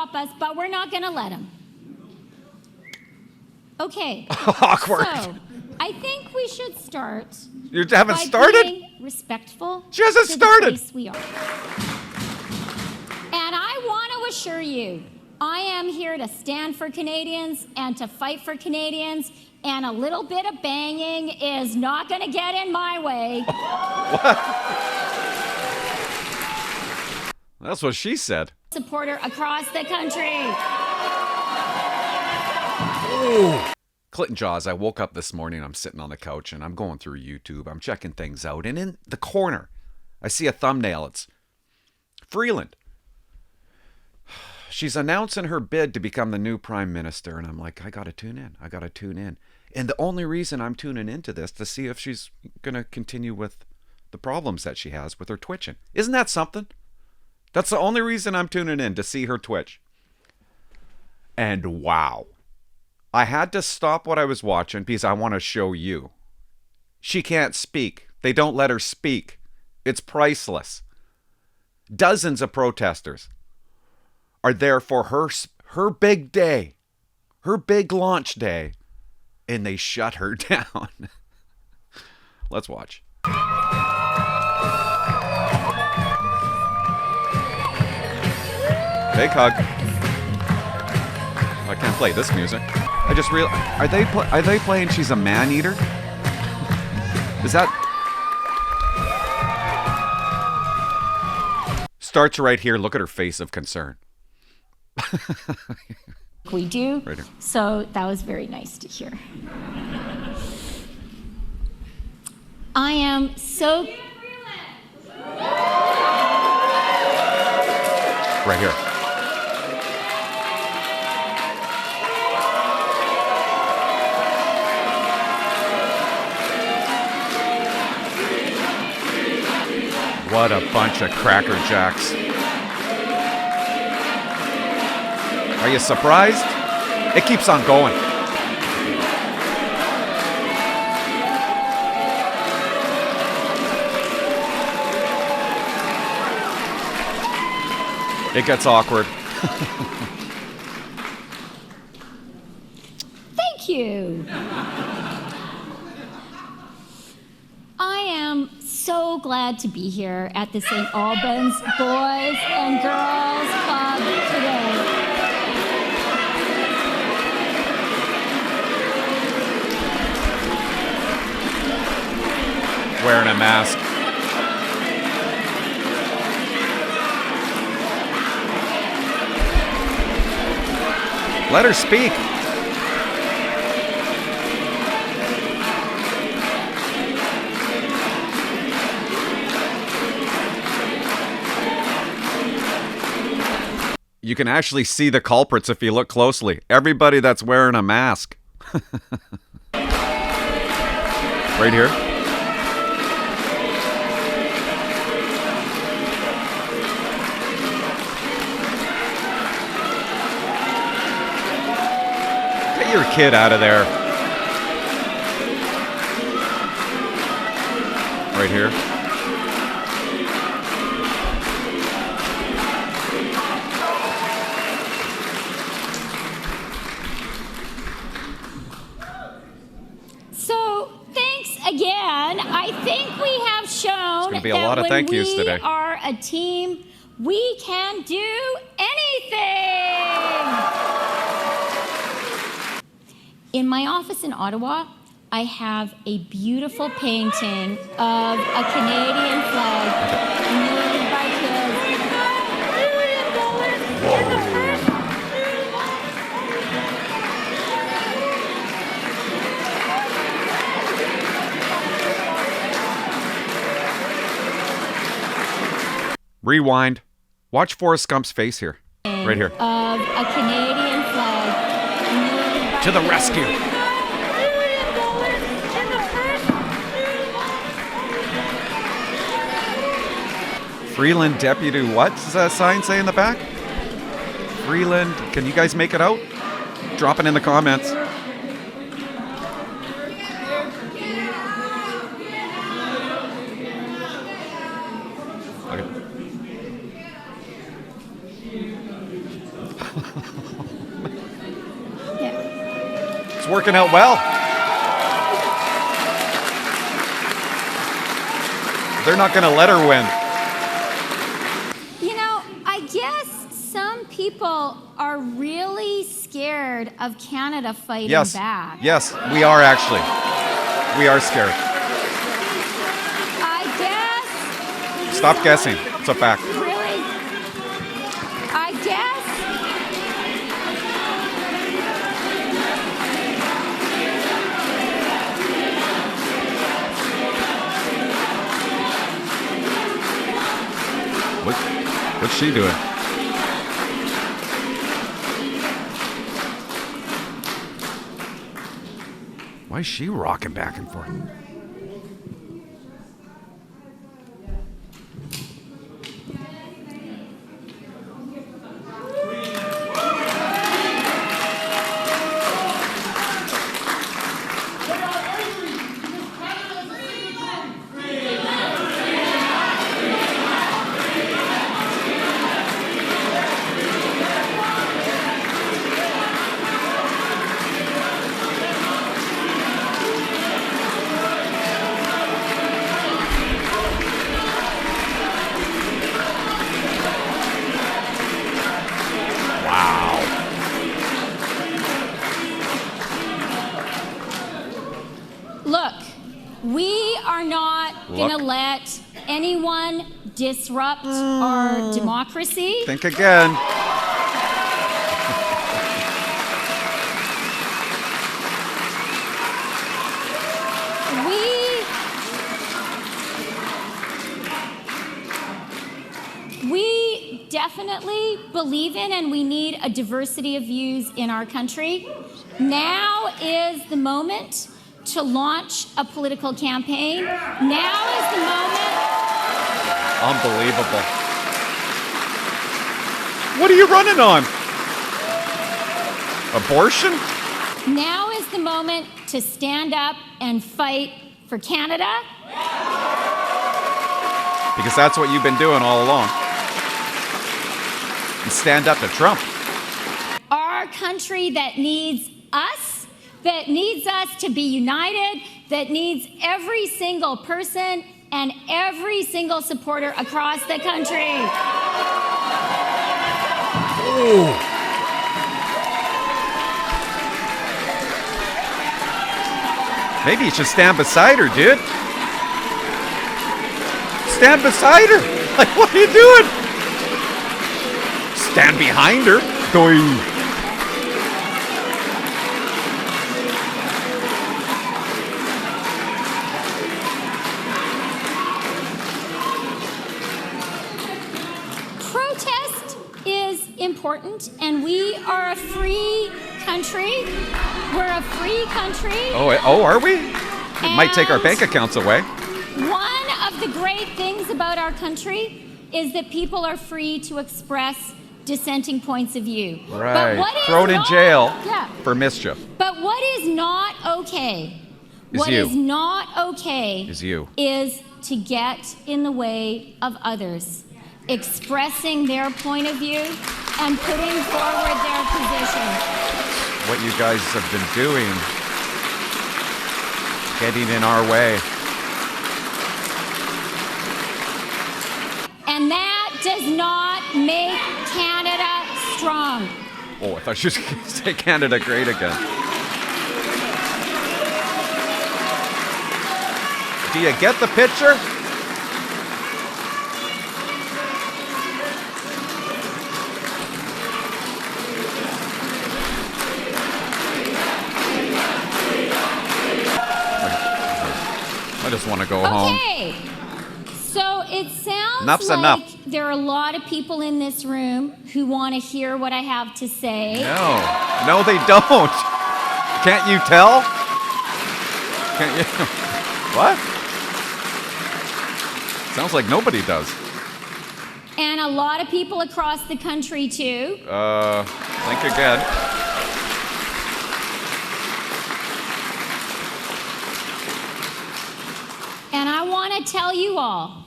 stop us, but we're not going to let him. Okay. Awkward. So, I think we should start. You haven't by started? Being respectful. She hasn't to started. The place we are. And I want to assure you, I am here to stand for Canadians and to fight for Canadians, and a little bit of banging is not going to get in my way. What? That's what she said. Supporter across the country. Ooh. Clinton Jaws, I woke up this morning, I'm sitting on the couch, and I'm going through YouTube. I'm checking things out, and in the corner, I see a thumbnail. It's Freeland. She's announcing her bid to become the new prime minister, and I'm like, I gotta tune in. And the only reason I'm tuning into this to see if she's gonna continue with the problems that she has with her twitching. Isn't that something? That's the only reason I'm tuning in, to see her twitch. And wow. I had to stop what I was watching because I want to show you. She can't speak. They don't let her speak. It's priceless. Dozens of protesters are there for her big day, her big launch day, and they shut her down. Let's watch. Big hug. I can't play this music. I just realized, are they playing She's a Man-Eater? Is that... Starts right here. Look at her face of concern. We do. Right here. So that was very nice to hear. I am so... Right here. What a bunch of Cracker Jacks. Are you surprised? It keeps on going. It gets awkward. Thank you. I am so glad to be here at the St. Albans Boys and Girls Club today. Wearing a mask. Let her speak. You can actually see the culprits if you look closely. Everybody that's wearing a mask. Right here. Get your kid out of there. Right here. So, thanks again. I think we have shown There's gonna be a lot of thank yous today. We are a team. We can do anything. In my office in Ottawa, I have a beautiful painting of a Canadian flag made by Rewind. Watch Forrest Gump's face here. Right here. Of a Canadian flag. To the rescue. Freeland deputy, what does that sign say in the back? Freeland, can you guys make it out? Drop it in the comments. Okay. Yeah. It's working out well. They're not going to let her win. You know, I guess some people are really scared of Canada fighting back. Yes, we are actually. We are scared. I guess. Stop guessing. It's a fact. Really? I guess. What's she doing? Why is she rocking back and forth? Look, we are not going to let anyone disrupt our democracy. Think again. We definitely believe in and we need a diversity of views in our country. Now is the moment to launch a political campaign. Now is the moment. Unbelievable. What are you running on? Abortion? Now is the moment to stand up and fight for Canada. Because that's what you've been doing all along. And stand up to Trump. Our country that needs us to be united, that needs every single person and every single supporter across the country. Ooh. Maybe you should stand beside her, dude. Stand beside her. Like, what are you doing? Stand behind her. Going. Protest is important, and we are a free country. We're a free country. Oh, are we? It might take our bank accounts away. One of the great things about our country is that people are free to express dissenting points of view. Right. But what is thrown in jail Yeah. for mischief. But what is not okay, Is you. is you. is to get in the way of others, expressing their point of view and putting forward their position. What you guys have been doing, getting in our way. And that does not make Canada strong. Oh, I thought you were going to say Canada great again. Do you get the picture? I just want to go home. Okay. So it sounds Enough's like enough. there are a lot of people in this room who want to hear what I have to say. No, they don't. Can't you tell? Can't you? What? Sounds like nobody does. And a lot of people across the country too. Think again. And I want to tell you all,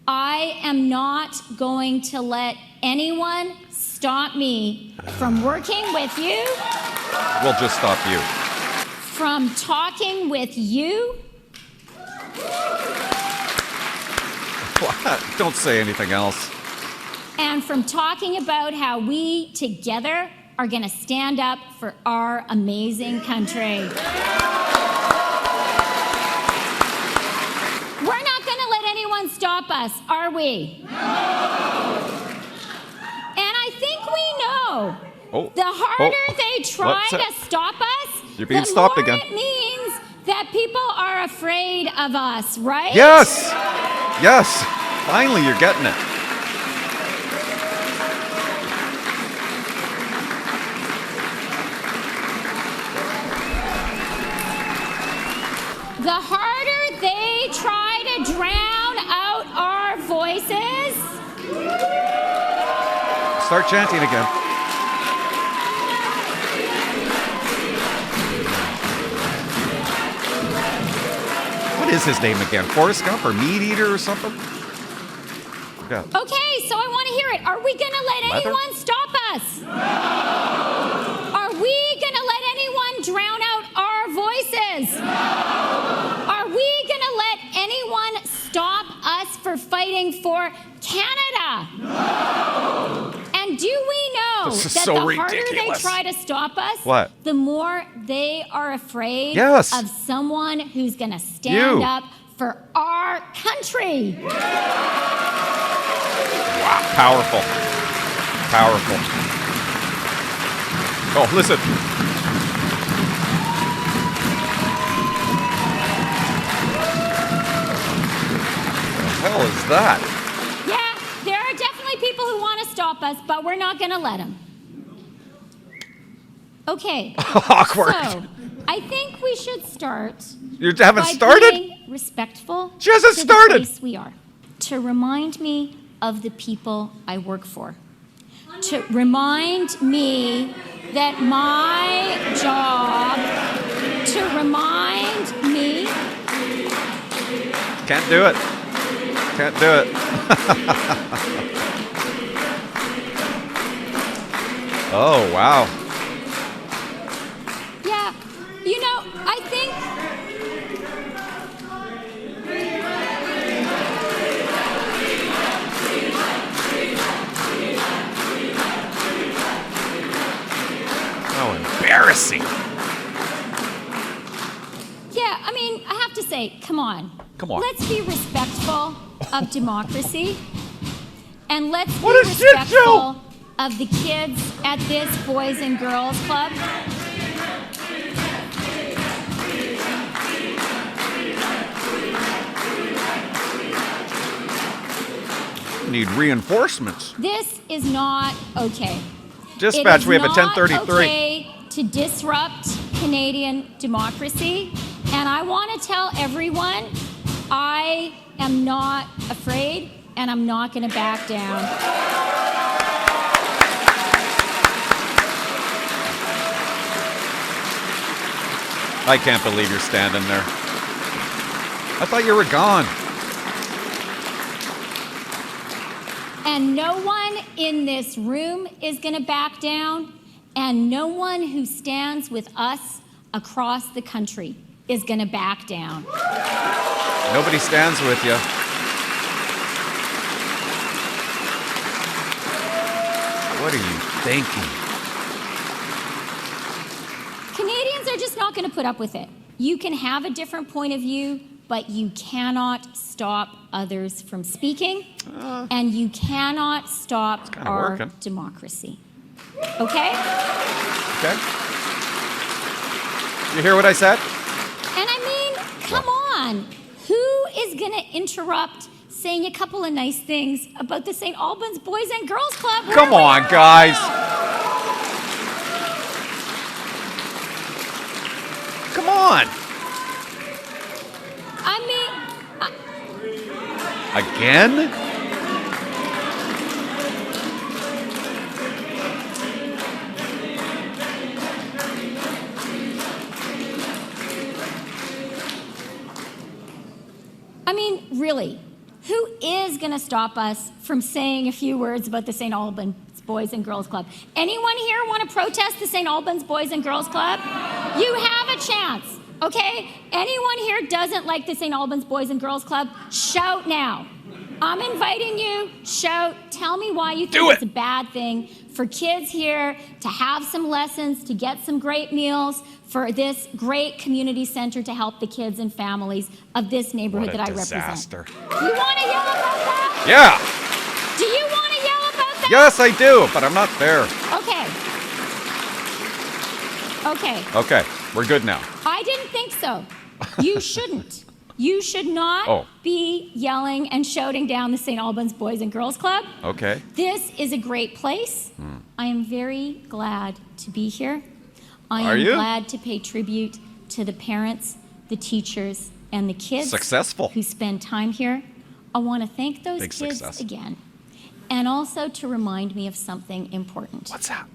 I am not going to let anyone stop me from working with you, We'll just stop you. from talking with you, What? Don't say anything else. and from talking about how we together are going to stand up for our amazing country. We're not going to let anyone stop us, are we? And I think we know the harder they try to stop us, You're being the stopped more again. it means that people are afraid of us, right? Yes! Yes! Finally, you're getting it. The harder they try to drown out our voices, Start chanting again. What is his name again? Forrest Gump or Meat Eater or something? Yeah. okay, so I want to hear it. Are we going to let Leather? anyone stop us? Are we going to let anyone drown out our voices? Are we going to let anyone stop us for fighting for Canada? And do we know This is that so the harder ridiculous. they try to stop us, What? the more they are afraid Yes. of someone who's going to stand You. up for our country? Wow. Powerful. Powerful. Oh, listen. What the hell is that? Yeah, there are definitely people who want to stop us, but we're not going to let them. Okay. Awkward. So, I think we should start You haven't by started? being respectful She hasn't to started. the place we are. To remind me of the people I work for. To remind me that my job, to remind me Can't do it. Can't do it. Oh, wow. yeah, you know, I think How embarrassing. yeah, I mean, I have to say, come on. Come on. Let's be respectful of democracy. And let's What be a shit respectful show! of the kids at this Boys and Girls Club. Need reinforcements. This is not okay. Dispatch, we have a It is not 1033. okay to disrupt Canadian democracy. And I want to tell everyone, I am not afraid and I'm not going to back down. I can't believe you're standing there. I thought you were gone. And no one in this room is going to back down, and no one who stands with us across the country is going to back down. Nobody stands with you. What are you thinking? Canadians are just not going to put up with it. You can have a different point of view, but you cannot stop others from speaking, and you cannot stop kinda our working. democracy. Okay? Okay. You hear what I said? And I mean, come on. Who is going to interrupt saying a couple of nice things about the St. Albans Boys and Girls Club? where Come we on, are guys. now? Come on. I mean, Again? really, who is going to stop us from saying a few words about the St. Albans Boys and Girls Club. Anyone here want to protest the St. Albans Boys and Girls Club? You have a chance, okay? Anyone here doesn't like the St. Albans Boys and Girls Club? Shout now. I'm inviting you. Shout. Tell me why you think it's a bad thing for kids here to have some lessons, to get some great meals, for this great community center to help the kids and families of this neighborhood that I represent. You want to yell about that? Yeah. Do you want to yell about that? Yes, I do, but I'm not there. Okay. Okay, we're good now. I didn't think so. You shouldn't. You should not be yelling and shouting down the St. Albans Boys and Girls Club. Okay. This is a great place. I am very glad to be here. I am glad to pay tribute to the parents, the teachers, and the kids who spend time here. I want to thank those kids again. And also to remind me of something important. What's that?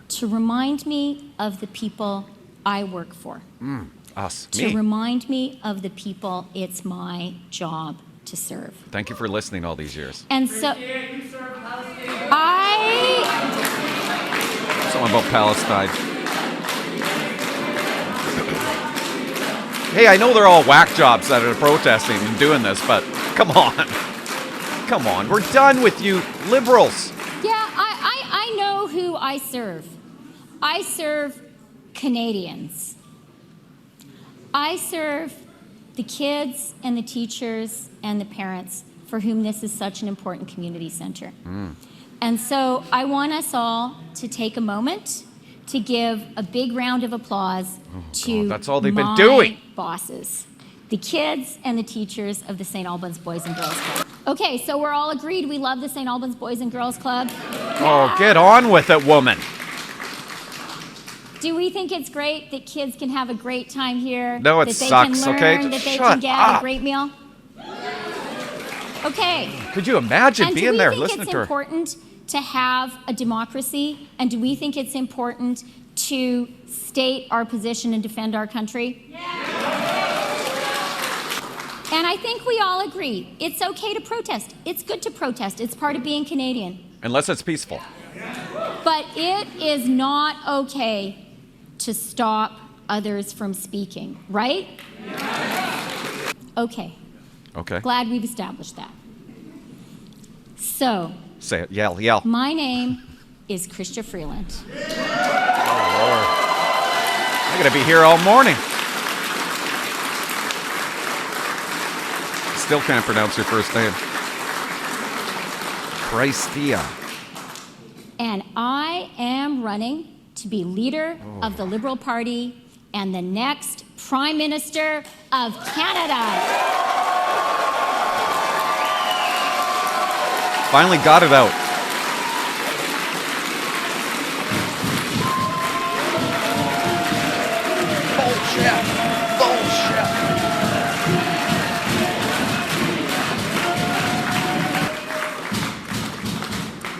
To remind me of the people I work for. Us. To remind me of the people it's my job to serve. Thank you for listening all these years. And so Something about Palestine. Hey, I know they're all whack jobs that are protesting and doing this, but come on. Come on, we're done with you liberals. Yeah, I know who I serve. I serve Canadians. I serve the kids and the teachers and the parents for whom this is such an important community center. And so I want us all to take a moment to give a big round of applause to that's all they've been doing. Bosses, the kids and the teachers of the St. Albans Boys and Girls Club. Okay, so we're all agreed we love the St. Albans Boys and Girls Club. Oh, get on with it, woman. Do we think it's great that kids can have a great time here? No, it sucks, that they can learn, okay? That they Shut can get up. a great meal? Okay. Could you imagine being there, listening to her? And do we think it's important to have a democracy? And do we think it's important to state our position and defend our country? And I think we all agree, it's okay to protest. It's good to protest. It's part of being Canadian. Unless it's peaceful. But it is not okay to stop others from speaking, right? Okay. Okay. Glad we've established that. So. Say it. Yell. My name is Chrystia Freeland. Oh, Lord. I'm going to be here all morning. Still can't pronounce your first name. Chrystia. And I am running to be leader of the Liberal Party and the next Prime Minister of Canada. Finally got it out. Bullshit.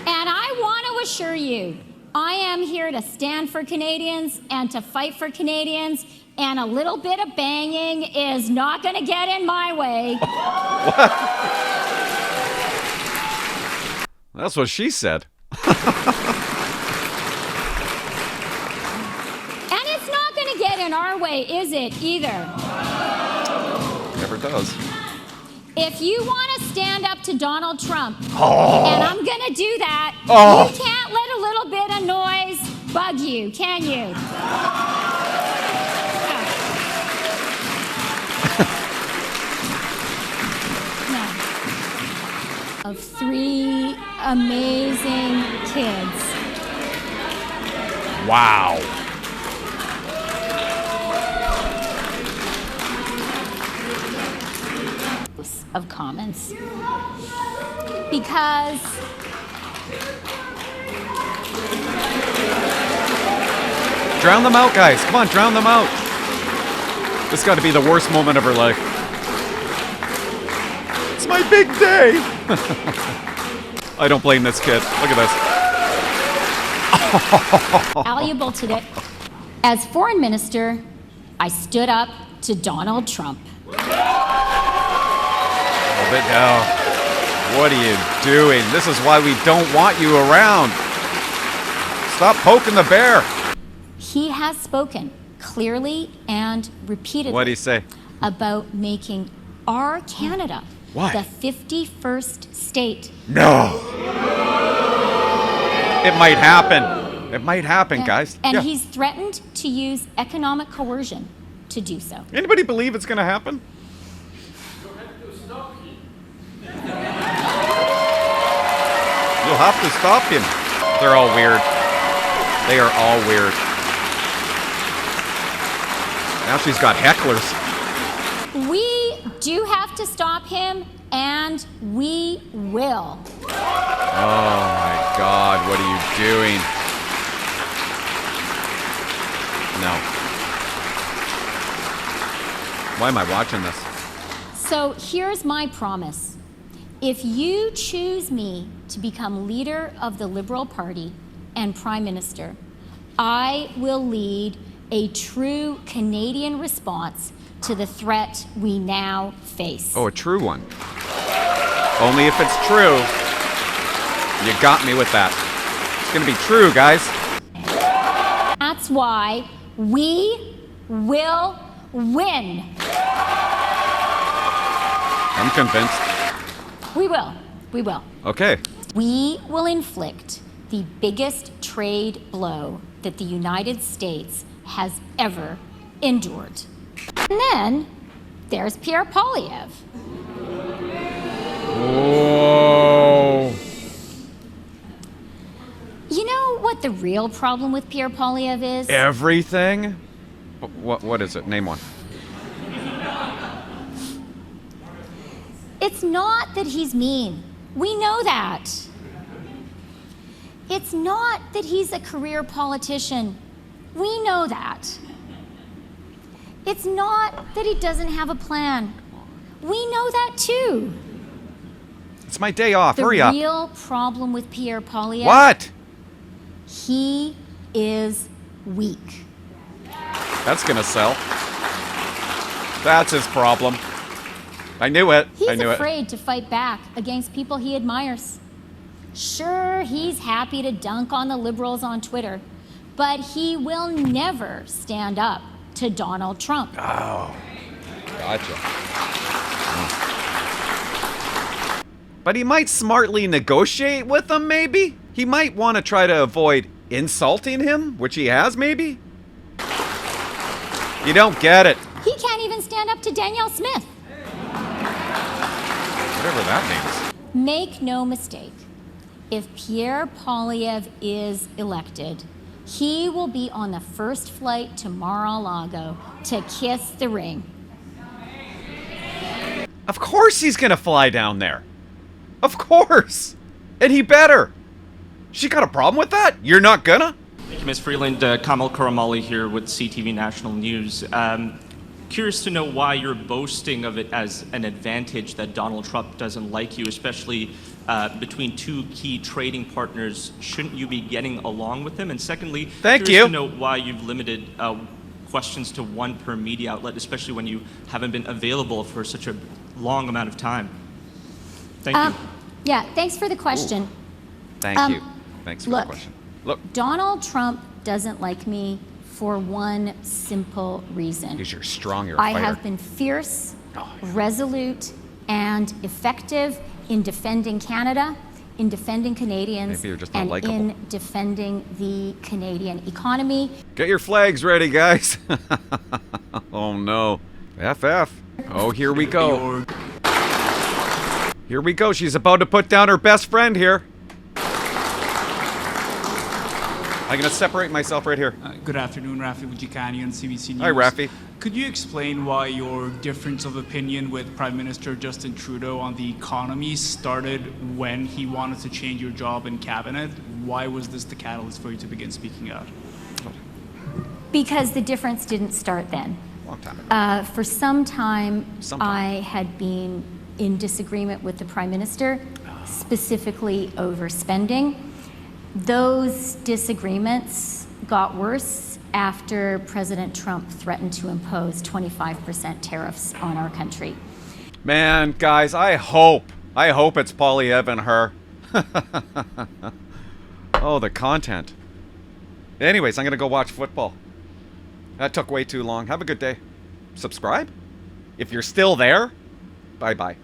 And I want to assure you, I am here to stand for Canadians and to fight for Canadians, and a little bit of banging is not going to get in my way. What? That's what she said. And it's not going to get in our way, is it, either? Never does. If you want to stand up to Donald Trump, and I'm going to do that, you can't let a little bit of noise bug you, can you? No. Of 3 amazing kids. Wow. Of comments. Because drown them out, guys. Come on, drown them out. This got to be the worst moment of her life. It's my big day. I don't blame this kid. Look at this. valuable today. As foreign minister, I stood up to Donald Trump. A little bit down. What are you doing? This is why we don't want you around. Stop poking the bear. He has spoken clearly and repeatedly. What'd he say? About making our Canada What? the 51st state. No. It might happen. It might happen, guys. And Yeah. he's threatened to use economic coercion to do so. Anybody believe it's going to happen? You'll have to stop him. They're all weird. They are all weird. Now she's got hecklers. We do have to stop him, and we will. Oh my God, what are you doing? No. Why am I watching this? So here's my promise. If you choose me to become leader of the Liberal Party and Prime Minister, I will lead a true Canadian response to the threat we now face. Oh, a true one. Only if it's true. You got me with that. It's gonna be true, guys. That's why we will win. I'm convinced. We will. We will. Okay. We will inflict the biggest trade blow that the United States has ever endured. And then there's Pierre Poilievre. Whoa. You know what the real problem with Pierre Poilievre is? Everything? What is it? Name one. It's not that he's mean. We know that. It's not that he's a career politician. We know that. It's not that he doesn't have a plan. We know that too. It's my day off. The Hurry up. real problem with Pierre Poilievre, What? he is weak. That's gonna sell. That's his problem. I knew it. He's I knew afraid to fight back against people he admires. Sure, he's happy to dunk on the Liberals on Twitter, but he will never stand up to Donald Trump. Oh, gotcha. But he might smartly negotiate with them, maybe? He might want to try to avoid insulting him, which he has, maybe? You don't get it. He can't even stand up to Danielle Smith. Whatever that means. Make no mistake, if Pierre Poilievre is elected, he will be on the first flight to Mar-a-Lago to kiss the ring. Of course he's gonna fly down there. Of course. And he better. She got a problem with that? You're not gonna? Thank you, Ms. Freeland. Kamal Karamali here with CTV National News. Curious to know why you're boasting of it as an advantage that Donald Trump doesn't like you, especially between two key trading partners. Shouldn't you be getting along with him? And secondly, curious to know why you've limited questions to one per media outlet, especially when you haven't been available for such a long amount of time. Thank you. Yeah, thanks for the question. Thank you. Thanks for the question. Look, Donald Trump doesn't like me for one simple reason. because you're strong, you're a I fighter. have been fierce, resolute, and effective in defending Canada, in defending Canadians, Maybe you're just not and likable. in defending the Canadian economy. Get your flags ready, guys. Oh no. FF. Oh, here we go. Here we go. She's about to put down her best friend here. I'm going to separate myself right here. Good afternoon, Rafi Wujikani on CBC News. Hi, Rafi. Could you explain why your difference of opinion with Prime Minister Justin Trudeau on the economy started when he wanted to change your job in cabinet? Why was this the catalyst for you to begin speaking out? Because the difference didn't start then. Long time ago. For some time, I had been in disagreement with the Prime Minister, specifically over spending. Those disagreements got worse after President Trump threatened to impose 25% tariffs on our country. Man, guys, I hope I hope it's Polyev and her. Oh, the content. Anyways, I'm going to go watch football. That took way too long. Have a good day. Subscribe? If you're still there, bye-bye.